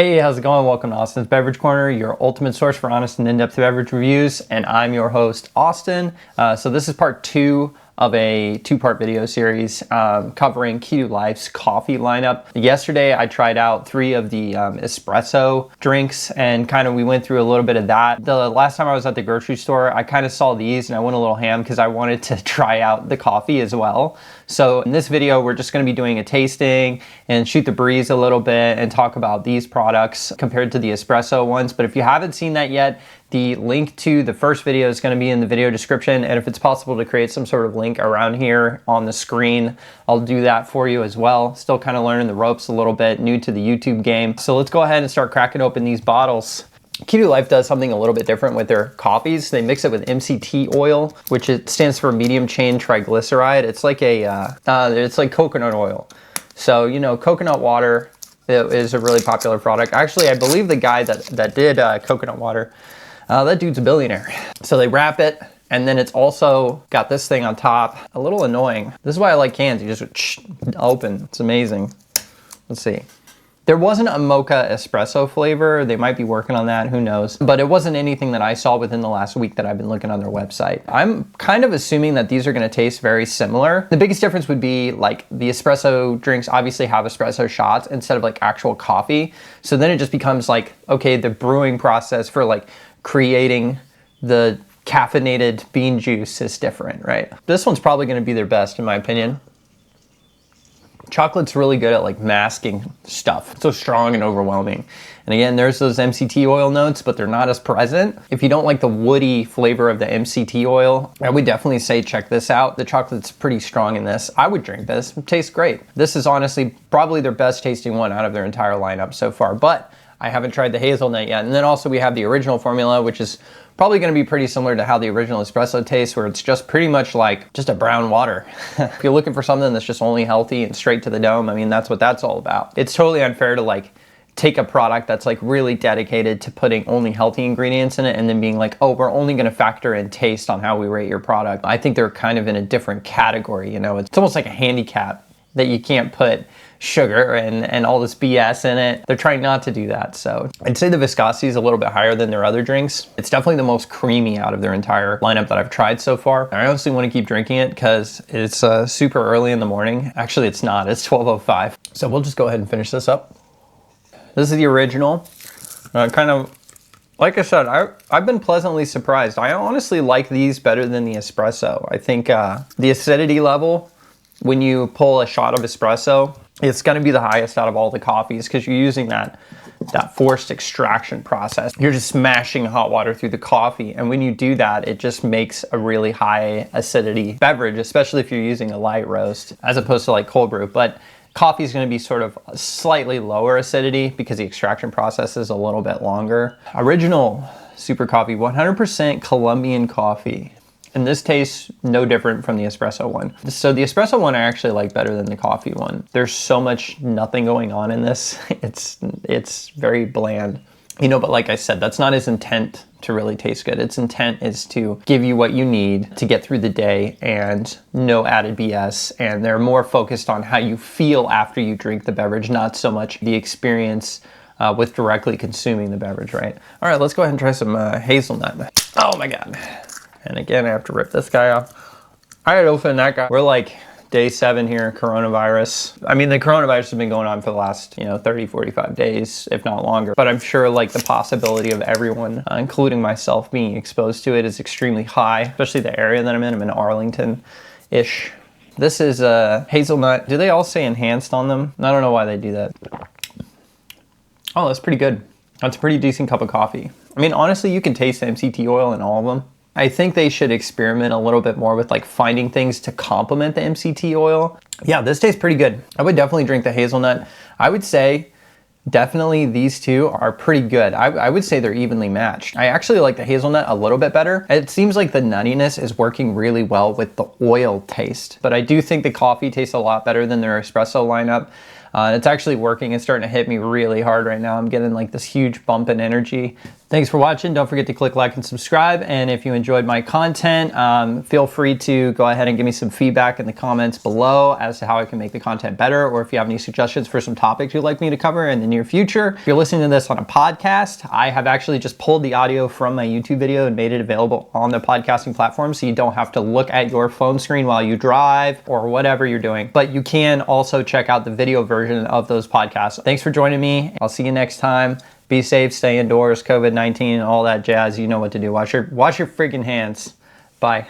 Hey, how's it going? Welcome to Austin's Beverage Corner, your ultimate source for honest and in-depth beverage reviews, and I'm your host, Austin. So this is part two of a two-part video series covering Kitu Life's coffee lineup. Yesterday, I tried out 3 of the espresso drinks, and we went through a little bit of that. The last time I was at the grocery store, I kind of saw these and I went a little ham because I wanted to try out the coffee as well. So in this video, we're just going to be doing a tasting and shoot the breeze a little bit and talk about these products compared to the espresso ones. But if you haven't seen that yet, the link to the first video is going to be in the video description, and if it's possible to create some sort of link around here on the screen, I'll do that for you as well. Still kind of learning the ropes a little bit, new to the YouTube game. So let's go ahead and start cracking open these bottles. Kitu Life does something a little bit different with their coffees. They mix it with MCT oil, which it stands for medium chain triglyceride. It's like it's like coconut oil. So, you know, coconut water is a really popular product. Actually, I believe the guy that did coconut water, that dude's a billionaire. So they wrap it, and then it's also got this thing on top. A little annoying. This is why I like cans. You just open. It's amazing. Let's see. There wasn't a mocha espresso flavor. They might be working on that, who knows? But it wasn't anything that I saw within the last week that I've been looking on their website. I'm kind of assuming that these are gonna taste very similar. The biggest difference would be like the espresso drinks obviously have espresso shots instead of like actual coffee. So then it just becomes like, okay, the brewing process for like creating the caffeinated bean juice is different, right? This one's probably gonna be their best in my opinion. Chocolate's really good at like masking stuff. It's so strong and overwhelming. And again, there's those MCT oil notes, but they're not as present. If you don't like the woody flavor of the MCT oil, I would definitely say check this out. The chocolate's pretty strong in this. I would drink this. It tastes great. This is honestly probably their best tasting one out of their entire lineup so far, but I haven't tried the hazelnut yet. And then also we have the original formula, which is probably gonna be pretty similar to how the original espresso tastes, where it's just pretty much like just a brown water. If you're looking for something that's just only healthy and straight to the dome, I mean, that's what that's all about. It's totally unfair to like take a product that's like really dedicated to putting only healthy ingredients in it and then being like, oh, we're only gonna factor in taste on how we rate your product. I think they're kind of in a different category, you know? It's almost like a handicap that you can't put sugar and all this BS in it. They're trying not to do that. So I'd say the viscosity is a little bit higher than their other drinks. It's definitely the most creamy out of their entire lineup that I've tried so far. I honestly want to keep drinking it because it's super early in the morning. Actually, it's not. It's 12:05. So we'll just go ahead and finish this up. This is the original. Kind of, like I said, I've been pleasantly surprised. I honestly like these better than the espresso. I think the acidity level, when you pull a shot of espresso, it's gonna be the highest out of all the coffees because you're using that forced extraction process. You're just smashing hot water through the coffee. And when you do that, it just makes a really high acidity beverage, especially if you're using a light roast as opposed to like cold brew. But coffee is gonna be sort of slightly lower acidity because the extraction process is a little bit longer. Original super coffee, 100% Colombian coffee. And this tastes no different from the espresso one. So the espresso one I actually like better than the coffee one. There's so much nothing going on in this. It's very bland. You know, but like I said, that's not its intent to really taste good. Its intent is to give you what you need to get through the day and no added BS. And they're more focused on how you feel after you drink the beverage, not so much the experience with directly consuming the beverage, right? All right, let's go ahead and try some hazelnut. Oh my God. And again, I have to rip this guy off. I had opened that guy. We're like day 7 here, coronavirus. I mean, the coronavirus has been going on for the last, 30, 45 days, if not longer. But I'm sure like the possibility of everyone, including myself, being exposed to it is extremely high, especially the area that I'm in. I'm in Arlington-ish. This is a hazelnut. Do they all say enhanced on them? I don't know why they do that. Oh, that's pretty good. That's a pretty decent cup of coffee. I mean, honestly, you can taste the MCT oil in all of them. I think they should experiment a little bit more with like finding things to complement the MCT oil. Yeah, this tastes pretty good. I would definitely drink the hazelnut. I would say definitely these two are pretty good. I would say they're evenly matched. I actually like the hazelnut a little bit better. It seems like the nuttiness is working really well with the oil taste, but I do think the coffee tastes a lot better than their espresso lineup. It's actually working. It's starting to hit me really hard right now. I'm getting like this huge bump in energy. Thanks for watching. Don't forget to click like and subscribe. And if you enjoyed my content, feel free to go ahead and give me some feedback in the comments below as to how I can make the content better, or if you have any suggestions for some topics you'd like me to cover in the near future. If you're listening to this on a podcast, I have actually just pulled the audio from my YouTube video and made it available on the podcasting platform, so you don't have to look at your phone screen while you drive or whatever you're doing. But you can also check out the video version of those podcasts. Thanks for joining me. I'll see you next time. Be safe, stay indoors, COVID-19, all that jazz. You know what to do. Wash your freaking hands. Bye.